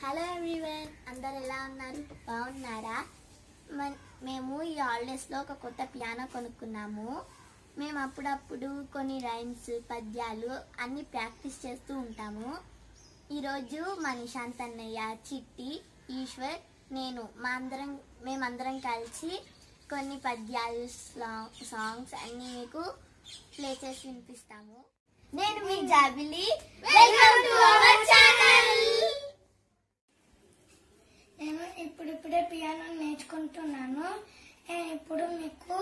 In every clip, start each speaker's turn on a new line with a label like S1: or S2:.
S1: Hello everyone, అందరు ఎలా ఉన్నారు? బాగున్నారా? మేము ఈ హాలిడేస్లో ఒక కొత్త పియానో కొనుక్కున్నాము. మేము అప్పుడప్పుడు కొన్ని రైమ్స్, పద్యాలు అన్నీ ప్రాక్టీస్ చేస్తూ ఉంటాము. ఈరోజు మా నిశాంత్ అన్నయ్య, చిట్టి, ఈశ్వర్, నేను మేమందరం కలిసి కొన్ని పద్యాలు, సాంగ్స్ అన్నీ మీకు ప్లే చేసి వినిపిస్తాము. నేను మీ జాబిలి. Welcome to our channel.
S2: నేను ఇప్పుడిప్పుడే పియానో నేర్చుకుంటున్నాను. నేను ఇప్పుడు మీకు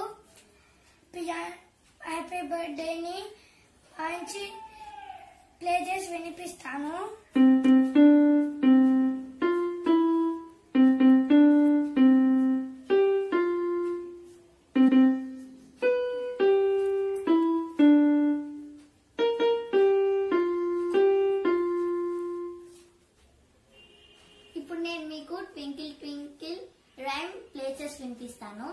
S2: హ్యాపీ బర్త్డేని వాయించి ప్లే చేసి వినిపిస్తాను.
S1: ఇప్పుడు నేను మీకు ట్వింకిల్ ట్వింకిల్ రైమ్ ప్లే చేసి వినిపిస్తాను.